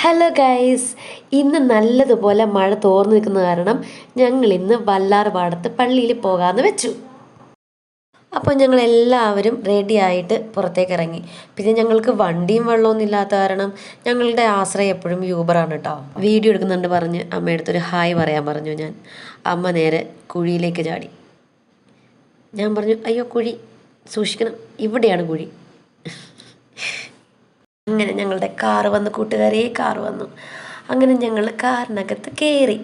Hello guys, ഇന്ന് നല്ലതുപോലെ മഴ തോർന്നു നിൽക്കുന്ന കാരണം ഞങ്ങൾ ഇന്ന് വല്ലാർപാടത്ത് പള്ളിയിൽ പോകാമെന്ന് വെച്ചു. അപ്പോൾ ഞങ്ങൾ എല്ലാവരും റെഡി ആയിട്ട് പുറത്തേക്ക് ഇറങ്ങി. പിന്നെ ഞങ്ങൾക്ക് വണ്ടിയും വെള്ളമൊന്നും ഇല്ലാത്ത കാരണം ഞങ്ങളുടെ ആശ്രയം എപ്പോഴും യൂബറാണ് കേട്ടോ. വീഡിയോ എടുക്കുന്നുണ്ട് പറഞ്ഞ് അമ്മയടുത്തൊരു ഹായ് പറയാൻ പറഞ്ഞു ഞാൻ. അമ്മ നേരെ കുഴിയിലേക്ക് ചാടി. ഞാൻ പറഞ്ഞു, അയ്യോ കുഴി സൂക്ഷിക്കണം, ഇവിടെയാണ് കുഴി. അങ്ങനെ ഞങ്ങളുടെ കാറ് വന്നു, കൂട്ടുകാരെ കാറ് വന്നു. അങ്ങനെ ഞങ്ങൾ കാറിനകത്ത് കയറി.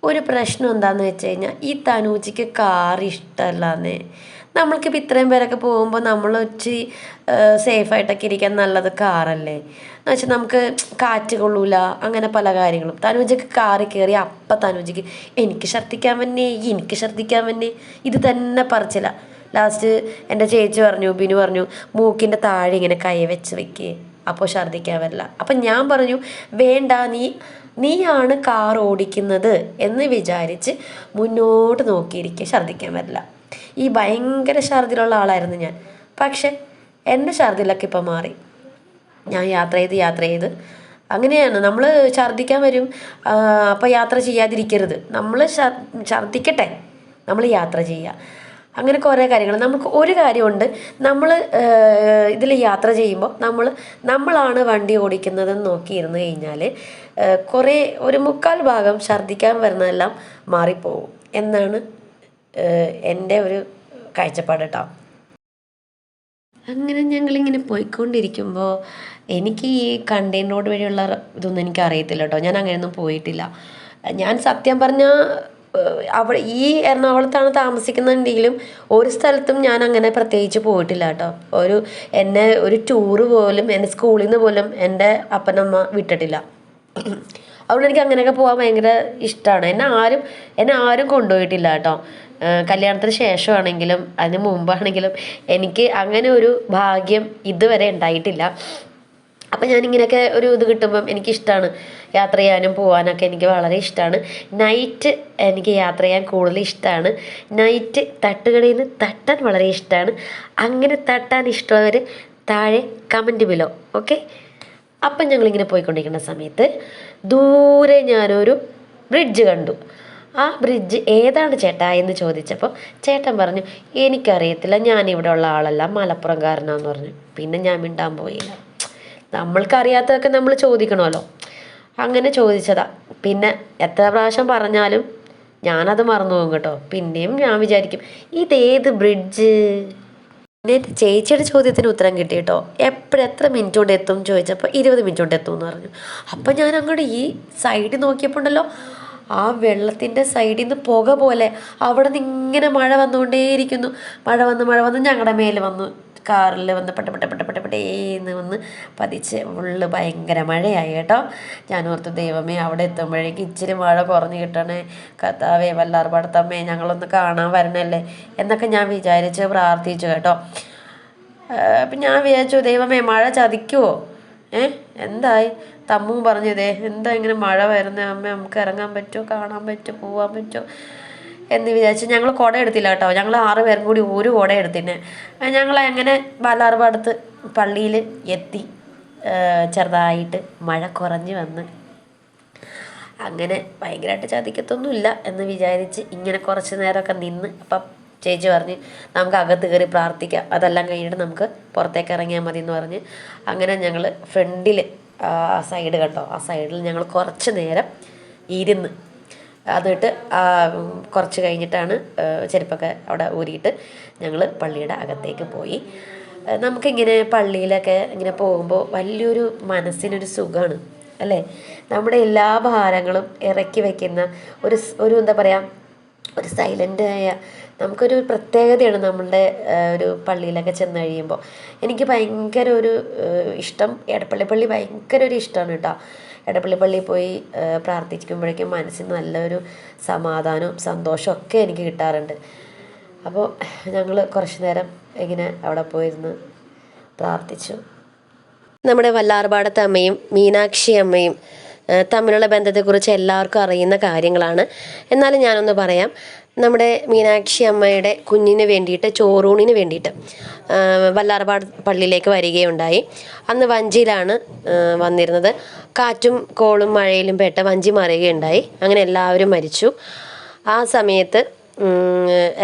ഒരു പ്രശ്നം എന്താണെന്ന് വെച്ച് കഴിഞ്ഞാൽ ഈ തനൂജിക്ക് കാർ ഇഷ്ടമല്ലാന്നേ. നമ്മൾക്കിപ്പോൾ ഇത്രയും പേരൊക്കെ പോകുമ്പോൾ നമ്മൾ ഇച്ചിരി സേഫായിട്ടൊക്കെ ഇരിക്കാൻ നല്ലത് കാറല്ലേ എന്ന് വെച്ചാൽ നമുക്ക് കാറ്റ് കൊള്ളൂല, അങ്ങനെ പല കാര്യങ്ങളും. തനൂജിക്ക് കാറിൽ കയറി അപ്പം തനൂജിക്ക് എനിക്ക് ഛർദ്ദിക്കാൻ വന്നേ ഇത് തന്നെ പറച്ചില്ല. ലാസ്റ്റ് എൻ്റെ ചേച്ചി പറഞ്ഞു, ബിനു പറഞ്ഞു, മൂക്കിൻ്റെ താഴെ ഇങ്ങനെ കൈ വെച്ച് വെക്കേ, അപ്പോൾ ഛർദ്ദിക്കാൻ വരില്ല. അപ്പം ഞാൻ പറഞ്ഞു, വേണ്ട, നീയാണ് കാർ ഓടിക്കുന്നത് എന്ന് വിചാരിച്ച് മുന്നോട്ട് നോക്കിയിരിക്കുക, ഛർദ്ദിക്കാൻ വരില്ല. ഈ ഭയങ്കര ഛർദ്ദിലുള്ള ആളായിരുന്നു ഞാൻ. പക്ഷെ എൻ്റെ ഛർദ്ദിലൊക്കെ ഇപ്പം മാറി. ഞാൻ യാത്ര ചെയ്ത് അങ്ങനെയാണ്. നമ്മൾ ഛർദ്ദിക്കാൻ വരും, അപ്പോൾ യാത്ര ചെയ്യാതിരിക്കരുത്. നമ്മൾ ഛർദ്ദിക്കട്ടെ, നമ്മൾ യാത്ര ചെയ്യുക. അങ്ങനെ കുറേ കാര്യങ്ങൾ. നമുക്ക് ഒരു കാര്യമുണ്ട്, നമ്മൾ ഇതിൽ യാത്ര ചെയ്യുമ്പോൾ നമ്മളാണ് വണ്ടി ഓടിക്കുന്നതെന്ന് നോക്കിയിരുന്നു കഴിഞ്ഞാൽ കുറേ ഒരു 3/4 ഭാഗം ഛർദ്ദിക്കാൻ വരുന്നതെല്ലാം മാറിപ്പോവും എന്നാണ് എൻ്റെ ഒരു കാഴ്ചപ്പാട് കേട്ടോ. അങ്ങനെ ഞങ്ങളിങ്ങനെ പോയിക്കൊണ്ടിരിക്കുമ്പോൾ എനിക്ക് ഈ കണ്ടെയ്നർ റോഡ് വഴിയുള്ള ഇതൊന്നും എനിക്ക് അറിയത്തില്ല കേട്ടോ. ഞാൻ അങ്ങനെയൊന്നും പോയിട്ടില്ല. ഞാൻ സത്യം പറഞ്ഞാൽ അവിടെ ഈ എറണാകുളത്താണ് താമസിക്കുന്നുണ്ടെങ്കിലും ഒരു സ്ഥലത്തും ഞാൻ അങ്ങനെ പ്രത്യേകിച്ച് പോയിട്ടില്ല കേട്ടോ. എന്നെ ഒരു ടൂറ് പോലും എൻ്റെ സ്കൂളിൽ നിന്ന് പോലും എൻ്റെ അപ്പനമ്മ വിട്ടിട്ടില്ല. അതുകൊണ്ട് എനിക്ക് അങ്ങനെയൊക്കെ പോകാൻ ഭയങ്കര ഇഷ്ടമാണ്. എന്നെ ആരും കൊണ്ടുപോയിട്ടില്ല കേട്ടോ. കല്യാണത്തിന് ശേഷമാണെങ്കിലും അതിന് മുമ്പാണെങ്കിലും എനിക്ക് അങ്ങനെ ഒരു ഭാഗ്യം ഇതുവരെ ഉണ്ടായിട്ടില്ല. അപ്പം ഞാനിങ്ങനെയൊക്കെ ഒരു ഇത് കിട്ടുമ്പം എനിക്കിഷ്ടമാണ് യാത്ര ചെയ്യാനും പോകാനൊക്കെ. എനിക്ക് വളരെ ഇഷ്ടമാണ്. നൈറ്റ് എനിക്ക് യാത്ര ചെയ്യാൻ കൂടുതൽ ഇഷ്ടമാണ്. നൈറ്റ് തട്ടുകടയിൽ നിന്ന് തട്ടാൻ വളരെ ഇഷ്ടമാണ്. അങ്ങനെ തട്ടാൻ ഇഷ്ടമുള്ളവർ താഴെ കമൻറ്റ് ബിലോ, ഓക്കെ. അപ്പം ഞങ്ങളിങ്ങനെ പോയിക്കൊണ്ടിരിക്കുന്ന സമയത്ത് ദൂരെ ഞാനൊരു ബ്രിഡ്ജ് കണ്ടു. ആ ബ്രിഡ്ജ് ഏതാണ് ചേട്ടാ എന്ന് ചോദിച്ചപ്പോൾ ചേട്ടൻ പറഞ്ഞു, എനിക്കറിയത്തില്ല, ഞാനിവിടെ ഉള്ള ആളല്ല, മലപ്പുറംകാരനാന്ന് പറഞ്ഞു. പിന്നെ ഞാൻ മിണ്ടാൻ പോയില്ല. നമ്മൾക്കറിയാത്തതൊക്കെ നമ്മൾ ചോദിക്കണമല്ലോ. അങ്ങനെ ചോദിച്ചതാ. പിന്നെ എത്ര പ്രാവശ്യം പറഞ്ഞാലും ഞാനത് മറന്നു പോകും കേട്ടോ. പിന്നെയും ഞാൻ വിചാരിക്കും, ഇതേത് ബ്രിഡ്ജ്. പിന്നെ എൻ്റെ ചേച്ചിയുടെ ചോദ്യത്തിന് ഉത്തരം കിട്ടി കേട്ടോ. എത്ര മിനിറ്റ് കൊണ്ട് എത്തും ചോദിച്ചപ്പോൾ 20 മിനിറ്റ് കൊണ്ട് എത്തും എന്ന് പറഞ്ഞു. അപ്പം ഞാൻ അങ്ങോട്ട് ഈ സൈഡിൽ നോക്കിയപ്പോൾ ഉണ്ടല്ലോ, ആ വെള്ളത്തിൻ്റെ സൈഡിൽ നിന്ന് പുക പോലെ അവിടെ നിന്ന് ഇങ്ങനെ മഴ വന്നുകൊണ്ടേയിരിക്കുന്നു. മഴ വന്ന് ഞങ്ങളുടെ മേലെ വന്നു. കാറിൽ വന്ന് പെട്ടേന്ന് വന്ന് പതിച്ച് ഉള്ളു. ഭയങ്കര മഴയായി കേട്ടോ. ഞാൻ ഓർത്തു, ദൈവമേ, അവിടെ എത്തുമ്പോഴേക്ക് ഇച്ചിരി മഴ കുറഞ്ഞ് കിട്ടണേ, കർത്താവേ, വല്ലാർപാടത്തമ്മേ, ഞങ്ങളൊന്ന് കാണാൻ വരണല്ലേ എന്നൊക്കെ ഞാൻ വിചാരിച്ച് പ്രാർത്ഥിച്ചു കേട്ടോ. അപ്പം ഞാൻ വിചാരിച്ചു, ദൈവമേ, മഴ ചതിക്കുമോ? എന്തായി? തമ്മും പറഞ്ഞതേ, എന്താ ഇങ്ങനെ മഴ വരുന്നത് അമ്മ, നമുക്ക് ഇറങ്ങാൻ പറ്റുമോ, കാണാൻ പറ്റുമോ, പോകാൻ പറ്റുമോ എന്ന് വിചാരിച്ച് ഞങ്ങൾ കുട എടുത്തില്ല കേട്ടോ. ഞങ്ങൾ 6 പേരും കൂടി ഒരു കുട എടുത്തിന്. ഞങ്ങൾ അങ്ങനെ വല്ലാർപാടത്ത് പള്ളിയിൽ എത്തി. ചെറുതായിട്ട് മഴ കുറഞ്ഞ് വന്ന് അങ്ങനെ ഭയങ്കരമായിട്ട് ചതിക്കത്തൊന്നുമില്ല എന്ന് വിചാരിച്ച് ഇങ്ങനെ കുറച്ച് നേരമൊക്കെ നിന്ന്. അപ്പം ചേച്ചി പറഞ്ഞ്, നമുക്ക് അകത്ത് കയറി പ്രാർത്ഥിക്കാം, അതെല്ലാം കഴിഞ്ഞിട്ട് നമുക്ക് പുറത്തേക്ക് ഇറങ്ങിയാൽ മതി എന്ന് പറഞ്ഞ് അങ്ങനെ ഞങ്ങൾ ഫ്രണ്ടിൽ ആ സൈഡ് കണ്ടോ, ആ സൈഡിൽ ഞങ്ങൾ കുറച്ച് നേരം ഇരുന്ന്. എന്നിട്ട് കുറച്ച് കഴിഞ്ഞിട്ടാണ് ചെരുപ്പൊക്കെ അവിടെ ഊരിയിട്ട് ഞങ്ങൾ പള്ളിയുടെ അകത്തേക്ക് പോയി. നമുക്കിങ്ങനെ പള്ളിയിലൊക്കെ ഇങ്ങനെ പോകുമ്പോൾ വലിയൊരു മനസ്സിനൊരു സുഖമാണ് അല്ലേ. നമ്മുടെ എല്ലാ ഭാരങ്ങളും ഇറക്കി വയ്ക്കുന്ന ഒരു എന്താ പറയുക, ഒരു സൈലൻ്റായ നമുക്കൊരു പ്രത്യേകതയാണ് നമ്മളുടെ ഒരു പള്ളിയിലൊക്കെ ചെന്ന് കഴിയുമ്പോൾ. എനിക്ക് ഭയങ്കര ഒരു ഇഷ്ടം എടപ്പള്ളി പള്ളി, ഭയങ്കര ഒരു ഇഷ്ടമാണ് കേട്ടോ. എടപ്പള്ളി പള്ളിയിൽ പോയി പ്രാർത്ഥിക്കുമ്പോഴേക്കും മനസ്സിന് നല്ലൊരു സമാധാനവും സന്തോഷവും ഒക്കെ എനിക്ക് കിട്ടാറുണ്ട്. അപ്പോൾ ഞങ്ങൾ കുറച്ച് നേരം ഇങ്ങനെ അവിടെ പോയിരുന്ന് പ്രാർത്ഥിച്ചു. നമ്മുടെ വല്ലാർപാടത്തെ അമ്മയും മീനാക്ഷി അമ്മയും തമ്മിലുള്ള ബന്ധത്തെക്കുറിച്ച് എല്ലാവർക്കും അറിയുന്ന കാര്യങ്ങളാണ്. എന്നാലും ഞാനൊന്ന് പറയാം. നമ്മുടെ മീനാക്ഷി അമ്മയുടെ കുഞ്ഞിന് വേണ്ടിയിട്ട് ചോറൂണിന് വേണ്ടിയിട്ട് വല്ലാർപാട് പള്ളിയിലേക്ക് വരികയുണ്ടായി. അന്ന് വഞ്ചിയിലാണ് വന്നിരുന്നത്. കാറ്റും കോളും മഴയിലും പെട്ട് വഞ്ചി മറിയുകയുണ്ടായി. അങ്ങനെ എല്ലാവരും മരിച്ചു. ആ സമയത്ത്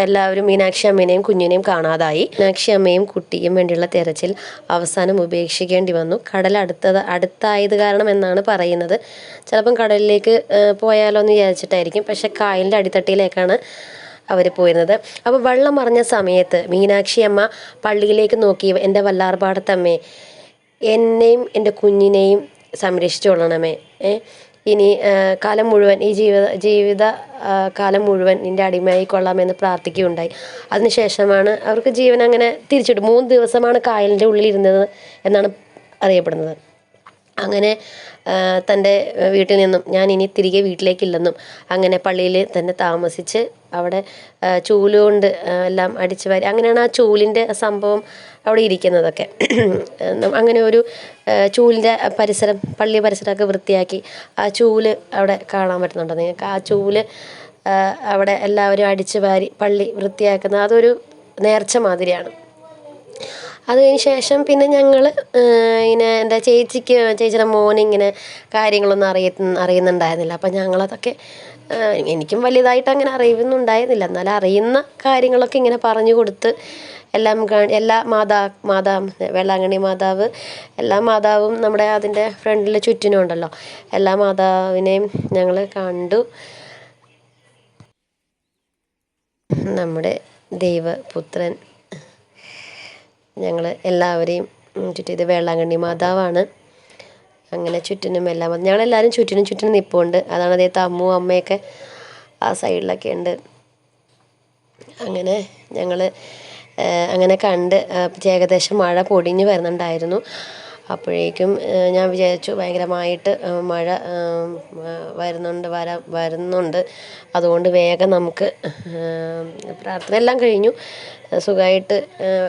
എല്ലാവരും മീനാക്ഷി അമ്മേനെയും കുഞ്ഞിനെയും കാണാതായി. മീനാക്ഷി അമ്മയും കുട്ടിയും വേണ്ടിയുള്ള തെരച്ചിൽ അവസാനം ഉപേക്ഷിക്കേണ്ടി വന്നു. കടൽ അടുത്തായത് കാരണം എന്നാണ് പറയുന്നത്. ചിലപ്പം കടലിലേക്ക് പോയാലോ എന്ന് വിചാരിച്ചിട്ടായിരിക്കും. പക്ഷെ കായലിൻ്റെ അടിത്തട്ടിയിലേക്കാണ് അവർ പോയിരുന്നത്. അപ്പോൾ വെള്ളം മറിഞ്ഞ സമയത്ത് മീനാക്ഷി അമ്മ പള്ളിയിലേക്ക് നോക്കി, എൻ്റെ വല്ലാർപാടത്തമ്മേ, എന്നെയും എൻ്റെ കുഞ്ഞിനെയും സംരക്ഷിച്ചുകൊള്ളണമേ, ഇനി കാലം മുഴുവൻ ഈ ജീവിത കാലം മുഴുവൻ നിൻ്റെ അടിമയായി കൊള്ളാമെന്ന് പ്രാർത്ഥിക്കുകയുണ്ടായി. അതിനുശേഷമാണ് അവർക്ക് ജീവൻ അങ്ങനെ തിരിച്ചിട്ടു. 3 ദിവസമാണ് കായലിൻ്റെ ഉള്ളിലിരുന്നത് എന്നാണ് അറിയപ്പെടുന്നത്. അങ്ങനെ തൻ്റെ വീട്ടിൽ നിന്നും ഞാൻ ഇനി തിരികെ വീട്ടിലേക്കില്ലെന്നും അങ്ങനെ പള്ളിയിൽ തന്നെ താമസിച്ച് അവിടെ ചൂലുകൊണ്ട് എല്ലാം അടിച്ചു വാരി, അങ്ങനെയാണ് ആ ചൂലിൻ്റെ സംഭവം അവിടെ ഇരിക്കുന്നതൊക്കെ. അങ്ങനെ ഒരു ചൂലിൻ്റെ പരിസരം, പള്ളി പരിസരമൊക്കെ വൃത്തിയാക്കി ആ ചൂല് അവിടെ കാണാൻ പറ്റുന്നുണ്ടോ നിങ്ങൾക്ക്? ആ ചൂല് അവിടെ എല്ലാവരും അടിച്ചു വാരി പള്ളി വൃത്തിയാക്കുന്ന അതൊരു നേർച്ച മാതിരിയാണ്. അത് കഴിഞ്ഞ ശേഷം പിന്നെ ഞങ്ങൾ ഇങ്ങനെ എൻ്റെ ചേച്ചിയുടെ മോനിങ്ങനെ കാര്യങ്ങളൊന്നും അറിയുന്നുണ്ടായിരുന്നില്ല. അപ്പം ഞങ്ങളതൊക്കെ എനിക്കും വലുതായിട്ട് അങ്ങനെ അറിയുന്നുണ്ടായിരുന്നില്ല. എന്നാലും അറിയുന്ന കാര്യങ്ങളൊക്കെ ഇങ്ങനെ പറഞ്ഞു കൊടുത്ത് എല്ലാ വേളാങ്കണ്ണി മാതാവ്, എല്ലാ മാതാവും നമ്മുടെ അതിൻ്റെ ഫ്രണ്ടിൽ ചുറ്റിനും ഉണ്ടല്ലോ, എല്ലാ മാതാവിനെയും ഞങ്ങൾ കണ്ടു. നമ്മുടെ ദൈവപുത്രൻ ഞങ്ങൾ എല്ലാവരെയും ചുറ്റിയത് വേളാങ്കണ്ണി മാതാവാണ്. അങ്ങനെ ചുറ്റിനും എല്ലാം ഞങ്ങളെല്ലാവരും ചുറ്റിനും നിൽപ്പുണ്ട്. അതാണ് അതേ അമ്മു അമ്മയൊക്കെ ആ സൈഡിലൊക്കെ ഉണ്ട്. അങ്ങനെ ഞങ്ങൾ അങ്ങനെ കണ്ട് ഏകദേശം മഴ പൊടിഞ്ഞ് വരുന്നുണ്ടായിരുന്നു. അപ്പോഴേക്കും ഞാൻ വിചാരിച്ചു ഭയങ്കരമായിട്ട് മഴ വരുന്നുണ്ട്, അതുകൊണ്ട് വേഗം നമുക്ക് പ്രാർത്ഥന എല്ലാം കഴിഞ്ഞു. സുഖമായിട്ട്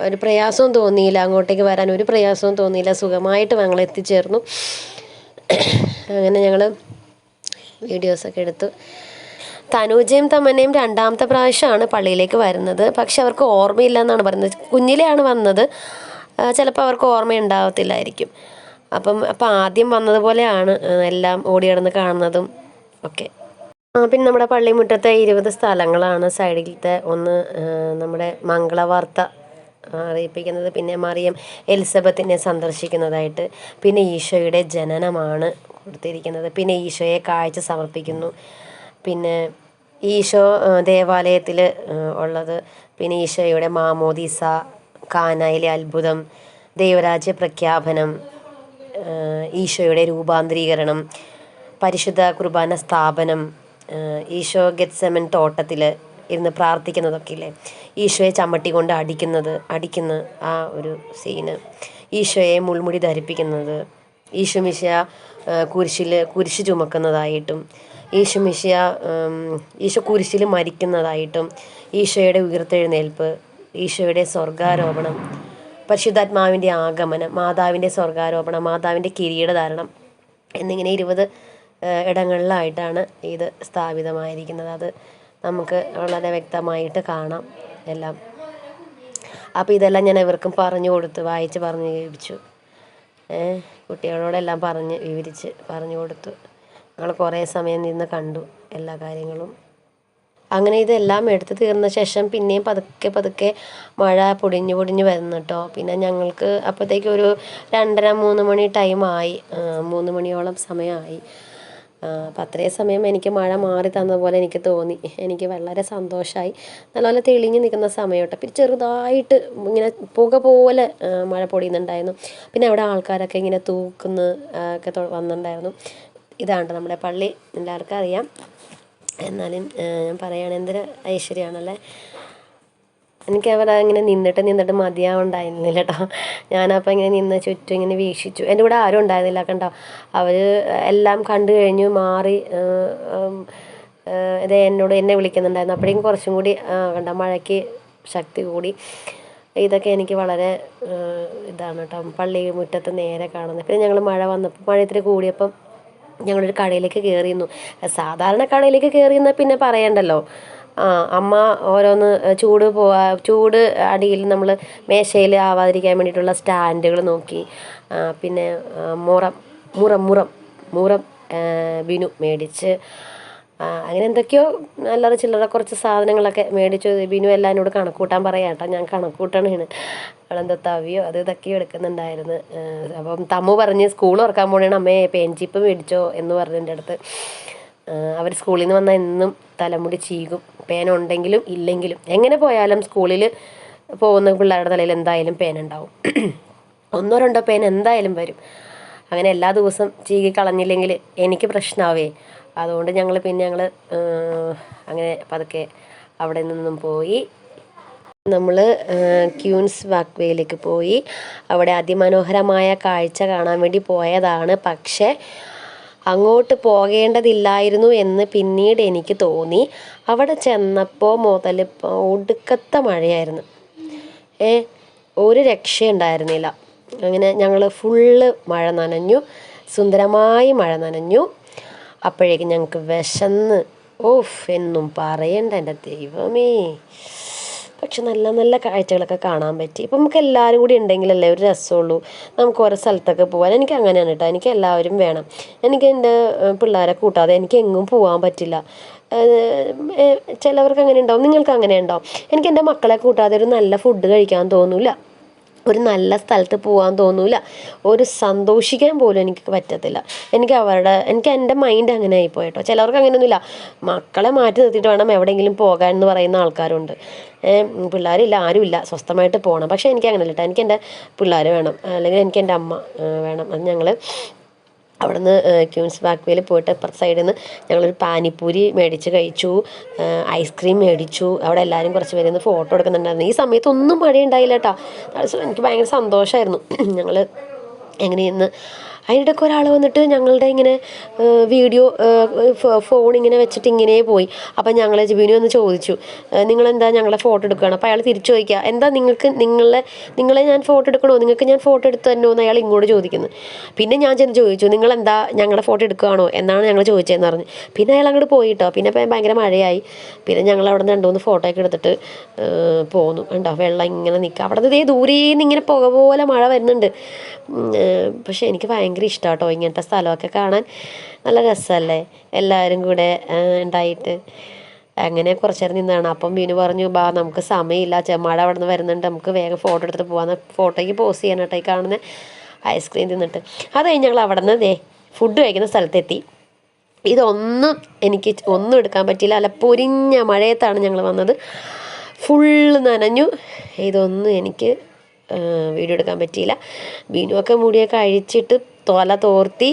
ഒരു പ്രയാസവും തോന്നിയില്ല, അങ്ങോട്ടേക്ക് വരാൻ ഒരു പ്രയാസവും തോന്നിയില്ല, സുഖമായിട്ട് ഞങ്ങൾ എത്തിച്ചേർന്നു. അങ്ങനെ ഞങ്ങൾ വീഡിയോസൊക്കെ എടുത്തു. തനൂജയും തമന്നയും 2ാമത്തെ പ്രാവശ്യമാണ് പള്ളിയിലേക്ക് വരുന്നത്. പക്ഷെ അവർക്ക് ഓർമ്മയില്ല എന്നാണ് പറയുന്നത്. കുഞ്ഞിലെയാണ് വന്നത്, ചിലപ്പോൾ അവർക്ക് ഓർമ്മയുണ്ടാവത്തില്ലായിരിക്കും. അപ്പം ആദ്യം വന്നതുപോലെയാണ് എല്ലാം ഓടി നടന്ന് കാണുന്നതും ഒക്കെ. പിന്നെ നമ്മുടെ പള്ളിമുറ്റത്തെ 20 സ്ഥലങ്ങളാണ്. സൈഡിലത്തെ ഒന്ന് നമ്മുടെ മംഗളവാർത്ത അറിയിപ്പിക്കുന്നത്, പിന്നെ മറിയം എലിസബത്തിനെ സന്ദർശിക്കുന്നതായിട്ട്, പിന്നെ ഈശോയുടെ ജനനമാണ് കൊടുത്തിരിക്കുന്നത്, പിന്നെ ഈശോയെ കാഴ്ച സമർപ്പിക്കുന്നു, പിന്നെ ഈശോ ദേവാലയത്തിൽ ഉള്ളത്, പിന്നെ ഈശോയുടെ മാമോദീസ, കാനായിലെ അത്ഭുതം, ദൈവരാജ്യ പ്രഖ്യാപനം, ഈശോയുടെ രൂപാന്തരീകരണം, പരിശുദ്ധ കുർബാന സ്ഥാപനം, ഈശോ ഗെത്സമൻ തോട്ടത്തിൽ ഇരുന്ന് പ്രാർത്ഥിക്കുന്നതൊക്കെ ഇല്ലേ, ഈശോയെ ചമ്മട്ടി കൊണ്ട് അടിക്കുന്ന ആ ഒരു സീന്, ഈശോയെ മുൾമുടി ധരിപ്പിക്കുന്നത്, ഈശോ കുരിശ് ചുമക്കുന്നതായിട്ടും, ഈശോ കുരിശിൽ മരിക്കുന്നതായിട്ടും, ഈശോയുടെ ഉയർത്തെഴുന്നേൽപ്പ്, ഈശോയുടെ സ്വർഗാരോപണം, പരിശുദ്ധാത്മാവിൻ്റെ ആഗമനം, മാതാവിൻ്റെ സ്വർഗാരോപണം, മാതാവിൻ്റെ കിരീടധാരണം എന്നിങ്ങനെ 20 ഇടങ്ങളിലായിട്ടാണ് ഇത് സ്ഥാപിതമായിരിക്കുന്നത്. അത് നമുക്ക് വളരെ വ്യക്തമായിട്ട് കാണാം എല്ലാം. അപ്പോൾ ഇതെല്ലാം ഞാൻ ഇവർക്കും പറഞ്ഞു കൊടുത്ത് വായിച്ച് പറഞ്ഞ് കേൾപ്പിച്ചു. കുട്ടികളോടെല്ലാം പറഞ്ഞു കൊടുത്തു. ഞങ്ങൾ കുറേ സമയം നിന്ന് കണ്ടു എല്ലാ കാര്യങ്ങളും. അങ്ങനെ ഇതെല്ലാം എടുത്ത് തീർന്ന ശേഷം പിന്നെയും പതുക്കെ മഴ പൊടിഞ്ഞു വരുന്നു കേട്ടോ. പിന്നെ ഞങ്ങൾക്ക് അപ്പോഴത്തേക്കും ഒരു 2:30-3 മണി ടൈമായി, 3 മണിയോളം സമയമായി. അപ്പം അത്രയും സമയം എനിക്ക് മഴ മാറി തന്നതുപോലെ എനിക്ക് തോന്നി. എനിക്ക് വളരെ സന്തോഷമായി. നല്ലപോലെ തെളിഞ്ഞ് നിൽക്കുന്ന സമയം കേട്ടോ. പിന്നെ ചെറുതായിട്ട് ഇങ്ങനെ പുക പോലെ മഴ പൊടിയുന്നുണ്ടായിരുന്നു. പിന്നെ അവിടെ ആൾക്കാരൊക്കെ ഇങ്ങനെ ഒക്കെ വന്നിട്ടുണ്ടായിരുന്നു. ഇതാണ് നമ്മുടെ പള്ളി, എല്ലാവർക്കും അറിയാം. എന്നാലും ഞാൻ പറയുകയാണ്, എന്തൊരു ഐശ്വര്യമാണല്ലേ. എനിക്ക് അവിടെ ഇങ്ങനെ നിന്നിട്ട് മതിയാവുണ്ടായിരുന്നില്ല കേട്ടോ. ഞാനപ്പോൾ ഇങ്ങനെ നിന്ന് ചുറ്റും ഇങ്ങനെ വീക്ഷിച്ചു. എൻ്റെ കൂടെ ആരും ഉണ്ടായിരുന്നില്ല കണ്ടോ. അവർ എല്ലാം കണ്ടു കഴിഞ്ഞു മാറി എന്നെ വിളിക്കുന്നുണ്ടായിരുന്നു. അപ്പോഴേക്കും കുറച്ചും കൂടി കണ്ടോ മഴയ്ക്ക് ശക്തി കൂടി. ഇതൊക്കെ എനിക്ക് വളരെ ഇതാണ് കേട്ടോ, പള്ളി മുറ്റത്ത് നേരെ കാണുന്നത്. പിന്നെ ഞങ്ങൾ മഴ ഇത്തിരി കൂടിയപ്പം ഞങ്ങളൊരു കടയിലേക്ക് കയറിയിരുന്നു. സാധാരണ കടയിലേക്ക് കയറിയെന്നാൽ പിന്നെ പറയണ്ടല്ലോ, അമ്മ ഓരോന്ന് ചൂട് അടിയിൽ നമ്മൾ മേശയിൽ ആവാതിരിക്കാൻ വേണ്ടിയിട്ടുള്ള സ്റ്റാൻഡുകൾ നോക്കി. പിന്നെ മുറം ബിനു മേടിച്ച്. അങ്ങനെ എന്തൊക്കെയോ അല്ലറ ചില്ലറ കുറച്ച് സാധനങ്ങളൊക്കെ മേടിച്ചു. ബിനു എല്ലാം എന്നോട് കണക്ക് കൂട്ടാൻ പറയാം കേട്ടോ. ഞാൻ കണക്ക് കൂട്ടണേണ്. അവളെന്തോ തവിയോ ഇതൊക്കെയോ എടുക്കുന്നുണ്ടായിരുന്നു. അപ്പം തമ്മു പറഞ്ഞ് സ്കൂൾ തുറക്കാൻ പോകണേണ് അമ്മേ പെൻചിപ്പ് മേടിച്ചോ എന്ന് പറഞ്ഞു എൻ്റെ അടുത്ത്. അവർ സ്കൂളിൽ നിന്ന് വന്നാൽ എന്നും തലമുടി ചീകും, പേനുണ്ടെങ്കിലും ഇല്ലെങ്കിലും. എങ്ങനെ പോയാലും സ്കൂളിൽ പോകുന്ന പിള്ളേരുടെ തലയിൽ എന്തായാലും പേനുണ്ടാവും. 1-2 പേൻ എന്തായാലും വരും. അങ്ങനെ എല്ലാ ദിവസവും ചീകി കളഞ്ഞില്ലെങ്കിൽ എനിക്ക് പ്രശ്നമാവേ. അതുകൊണ്ട് ഞങ്ങൾ അങ്ങനെ പതുക്കെ അവിടെ നിന്നും പോയി. നമ്മൾ ക്യൂൻസ് വാക്ക് വേയിലേക്ക് പോയി. അവിടെ അതിമനോഹരമായ കാഴ്ച കാണാൻ വേണ്ടി പോയതാണ്. പക്ഷേ അങ്ങോട്ട് പോകേണ്ടതില്ലായിരുന്നു എന്ന് പിന്നീട് എനിക്ക് തോന്നി. അവിടെ ചെന്നപ്പോൾ മുതൽ ഒടുക്കത്തെ മഴയായിരുന്നു. ഒരു രക്ഷയുണ്ടായിരുന്നില്ല. അങ്ങനെ ഞങ്ങൾ ഫുള്ള് മഴ നനഞ്ഞു, സുന്ദരമായി മഴ നനഞ്ഞു. അപ്പോഴേക്കും ഞങ്ങൾക്ക് വിശന്ന് എന്നും പറയണ്ട എൻ്റെ ദൈവമേ. പക്ഷെ നല്ല നല്ല കാഴ്ചകളൊക്കെ കാണാൻ പറ്റി. ഇപ്പം നമുക്ക് എല്ലാവരും കൂടി ഉണ്ടെങ്കിലല്ലേ ഒരു രസമുള്ളൂ. നമുക്ക് ഓരോ സ്ഥലത്തൊക്കെ പോകാൻ. എനിക്ക് അങ്ങനെയാണ് കേട്ടോ. എനിക്ക് എല്ലാവരും വേണം. എനിക്ക് എൻ്റെ പിള്ളേരെ കൂട്ടാതെ എനിക്ക് എങ്ങും പോകാൻ പറ്റില്ല. ചിലവർക്ക് അങ്ങനെ ഉണ്ടാവും, നിങ്ങൾക്ക് അങ്ങനെ ഉണ്ടാവും. എനിക്ക് എൻ്റെ മക്കളെ കൂട്ടാതെ ഒരു നല്ല ഫുഡ് കഴിക്കാൻ തോന്നില്ല, ഒരു നല്ല സ്ഥലത്ത് പോകാൻ തോന്നില്ല, ഒരു സന്തോഷിക്കാൻ പോലും എനിക്ക് പറ്റത്തില്ല. എനിക്ക് എൻ്റെ മൈൻഡ് അങ്ങനെ ആയിപ്പോയി കേട്ടോ. ചിലവർക്ക് അങ്ങനെയൊന്നുമില്ല, മക്കളെ മാറ്റി നിർത്തിയിട്ട് വേണം എവിടെയെങ്കിലും പോകാൻ എന്ന് പറയുന്ന ആൾക്കാരുണ്ട്. പിള്ളേരില്ല, ആരുമില്ല, സ്വസ്ഥമായിട്ട് പോകണം. പക്ഷേ എനിക്ക് അങ്ങനെയല്ല കേട്ടോ. എനിക്ക് എൻ്റെ പിള്ളേർ വേണം, അല്ലെങ്കിൽ എനിക്ക് എൻ്റെ അമ്മ വേണം. അത് ഞങ്ങൾ അവിടുന്ന് ക്യൂൻസ് വാക്ക് വേയിൽ പോയിട്ട് അപ്പുറത്തെ സൈഡിൽ നിന്ന് ഞങ്ങളൊരു പാനിപ്പൂരി മേടിച്ച് കഴിച്ചു, ഐസ്ക്രീം മേടിച്ചു. അവിടെ എല്ലാവരും കുറച്ച് പേര് നിന്ന് ഫോട്ടോ എടുക്കുന്നുണ്ടായിരുന്നു. ഈ സമയത്തൊന്നും മഴയുണ്ടായില്ല കേട്ടോ. എനിക്ക് ഭയങ്കര സന്തോഷമായിരുന്നു. ഞങ്ങൾ എങ്ങനെയെന്ന് അതിനിടയ്ക്ക് ഒരാൾ വന്നിട്ട് ഞങ്ങളുടെ ഇങ്ങനെ വീഡിയോ ഫോൺ ഇങ്ങനെ വെച്ചിട്ട് ഇങ്ങനെ പോയി. അപ്പം ഞങ്ങളെ ബിനു ഒന്ന് ചോദിച്ചു, നിങ്ങളെന്താ ഞങ്ങളെ ഫോട്ടോ എടുക്കുകയാണ്? അപ്പോൾ അയാൾ തിരിച്ചു ചോദിക്കുക, എന്താ നിങ്ങളെ ഞാൻ ഫോട്ടോ എടുക്കണോ, നിങ്ങൾക്ക് ഞാൻ ഫോട്ടോ എടുത്തു തരണോ എന്ന് അയാൾ ഇങ്ങോട്ട് ചോദിക്കുന്നു. പിന്നെ ഞാൻ ചെന്ന് ചോദിച്ചു, നിങ്ങളെന്താ ഞങ്ങളുടെ ഫോട്ടോ എടുക്കുകയാണോ എന്നാണ് ഞങ്ങൾ ചോദിച്ചതെന്ന് പറഞ്ഞു. പിന്നെ അയാൾ അങ്ങോട്ട് പോയിട്ടോ. പിന്നെ ഭയങ്കര മഴയായി. പിന്നെ ഞങ്ങൾ അവിടെ നിന്ന് 2-3 ഫോട്ടോ ഒക്കെ എടുത്തിട്ട് പോന്നു. ഉണ്ടോ വെള്ളം ഇങ്ങനെ നിൽക്കുക. അവിടെ നിന്ന് ദൂരേന്ന് ഇങ്ങനെ പുക പോലെ മഴ വരുന്നുണ്ട്. പക്ഷേ എനിക്ക് ഭയങ്കര ഇഷ്ടമാണ് കേട്ടോ ഇങ്ങനത്തെ സ്ഥലമൊക്കെ കാണാൻ. നല്ല രസമല്ലേ എല്ലാവരും കൂടെ ഉണ്ടായിട്ട്. അങ്ങനെ കുറച്ച് നേരം നിന്നാണ്. അപ്പം ബിനു പറഞ്ഞു, നമുക്ക് സമയമില്ല, മഴ അവിടെ നിന്ന് വരുന്നുണ്ട്, നമുക്ക് വേഗം ഫോട്ടോ എടുത്തിട്ട് പോകാമെന്ന്. ഫോട്ടോയ്ക്ക് പോസ്റ്റ് ചെയ്യാൻ കേട്ടോ ഈ കാണുന്ന ഐസ്ക്രീം തിന്നിട്ട്. അത് കഴിഞ്ഞ് ഞങ്ങൾ അവിടെ നിന്ന് ഫുഡ് കഴിക്കുന്ന സ്ഥലത്തെത്തി. ഇതൊന്നും എനിക്ക് ഒന്നും എടുക്കാൻ പറ്റിയില്ല. അല്ല, പൊരിഞ്ഞ മഴയത്താണ് ഞങ്ങൾ വന്നത്. ഫുള്ള് നനഞ്ഞു. ഇതൊന്നും എനിക്ക് വീഡിയോ എടുക്കാൻ പറ്റിയില്ല. ബിനുവൊക്കെ മുടിയൊക്കെ അഴിച്ചിട്ട് തോല തോർത്തി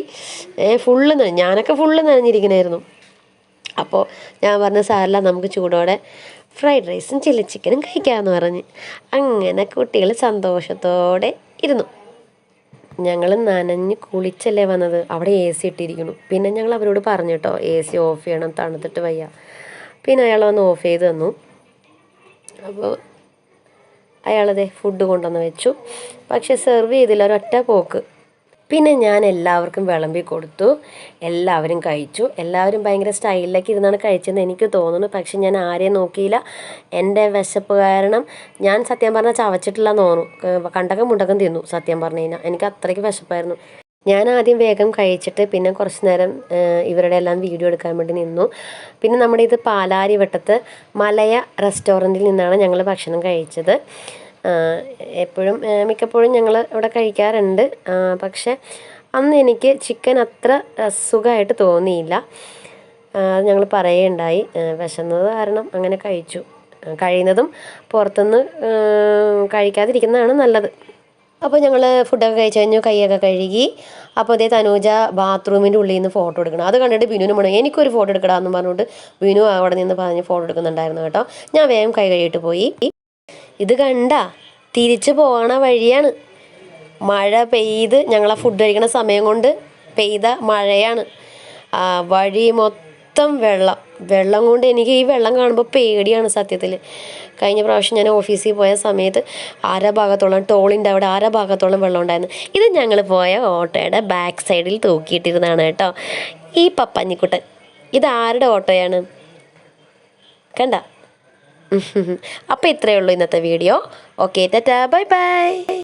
ഞാനൊക്കെ ഫുള്ള് നനഞ്ഞിരിക്കണമായിരുന്നു. അപ്പോൾ ഞാൻ പറഞ്ഞ സാരല്ല, നമുക്ക് ചൂടോടെ ഫ്രൈഡ് റൈസും ചില്ലി ചിക്കനും കഴിക്കാമെന്ന് പറഞ്ഞ് അങ്ങനെ കുട്ടികൾ സന്തോഷത്തോടെ ഇരുന്നു. ഞങ്ങൾ നനഞ്ഞ് കുളിച്ചല്ലേ വന്നത്. അവിടെ AC ഇട്ടിരിക്കുന്നു. പിന്നെ ഞങ്ങൾ അവരോട് പറഞ്ഞു കേട്ടോ, AC ഓഫ് ചെയ്യണം, തണുത്തിട്ട് വയ്യ. പിന്നെ അയാൾ വന്ന് ഓഫ് ചെയ്ത് തന്നു. അപ്പോൾ അയാളതെ ഫുഡ് കൊണ്ടുവന്ന് വെച്ചു. പക്ഷെ സെർവ് ചെയ്തില്ല, ഒരൊറ്റ പോക്ക്. പിന്നെ ഞാൻ എല്ലാവർക്കും വിളമ്പി കൊടുത്തു. എല്ലാവരും കഴിച്ചു. എല്ലാവരും ഭയങ്കര സ്റ്റൈലിലേക്ക് ഇരുന്നാണ് കഴിച്ചതെന്ന് എനിക്ക് തോന്നുന്നു. പക്ഷെ ഞാൻ ആരെയും നോക്കിയില്ല. എൻ്റെ വിശപ്പ് കാരണം ഞാൻ സത്യം പറഞ്ഞാൽ ചവച്ചിട്ടില്ലെന്ന് തോന്നുന്നു. കണ്ടകം മുണ്ടകം തിന്നു സത്യം പറഞ്ഞു കഴിഞ്ഞാൽ. എനിക്ക് അത്രയ്ക്ക് വിശപ്പായിരുന്നു. ഞാൻ ആദ്യം വേഗം കഴിച്ചിട്ട് പിന്നെ കുറച്ച് നേരം ഇവരുടെ എല്ലാം വീഡിയോ എടുക്കാൻ വേണ്ടി നിന്നു. പിന്നെ നമ്മുടെ ഇത് പാലാരിവട്ടത്ത് മലയ റെസ്റ്റോറൻറ്റിൽ നിന്നാണ് ഞങ്ങൾ ഭക്ഷണം കഴിച്ചത്. മിക്കപ്പോഴും ഞങ്ങൾ ഇവിടെ കഴിക്കാറുണ്ട്. പക്ഷെ അന്ന് എനിക്ക് ചിക്കൻ അത്ര സുഖമായിട്ട് തോന്നിയില്ല. അത് ഞങ്ങൾ പറയുകയുണ്ടായി. വിശന്നത് കാരണം അങ്ങനെ കഴിച്ചു. കഴിയുന്നതും പുറത്തുനിന്ന് കഴിക്കാതിരിക്കുന്നതാണ് നല്ലത്. അപ്പോൾ ഞങ്ങൾ ഫുഡൊക്കെ കഴിച്ച് കഴിഞ്ഞു, കൈയൊക്കെ കഴുകി. അപ്പോൾ അതേ തനൂജ ബാത്റൂമിൻ്റെ ഉള്ളിൽ നിന്ന് ഫോട്ടോ എടുക്കണം. അത് കണ്ടിട്ട് ബിനുവിന് വേണം എനിക്കൊരു ഫോട്ടോ എടുക്കടാമെന്ന് പറഞ്ഞുകൊണ്ട് ബിനു അവിടെ നിന്ന് പറഞ്ഞ് ഫോട്ടോ എടുക്കുന്നുണ്ടായിരുന്നു കേട്ടോ. ഞാൻ വേഗം കൈ കഴുകിയിട്ട് പോയി. ഇത് കണ്ട തിരിച്ചു പോകണ വഴിയാണ്. മഴ പെയ്ത് ഞങ്ങളെ ഫുഡ് കഴിക്കണ സമയം കൊണ്ട് പെയ്ത മഴയാണ്. വഴി മൊത്തം വെള്ളം കൊണ്ട് എനിക്ക് ഈ വെള്ളം കാണുമ്പോൾ പേടിയാണ് സത്യത്തിൽ. കഴിഞ്ഞ പ്രാവശ്യം ഞാൻ ഓഫീസിൽ പോയ സമയത്ത് ഭാഗത്തോളം ടോളിൻ്റെ അവിടെ ഭാഗത്തോളം വെള്ളം ഉണ്ടായിരുന്നു. ഇത് ഞങ്ങൾ പോയ ഓട്ടോയുടെ ബാക്ക് സൈഡിൽ തൂക്കിയിട്ടിരുന്നതാണ് കേട്ടോ. ഈ പപ്പഞ്ഞിക്കുട്ടൻ ഇത് ആരുടെ ഓട്ടോയാണ് കണ്ട? അപ്പോൾ ഇത്രയേ ഉള്ളൂ ഇന്നത്തെ video. Okay, Tata, bye bye.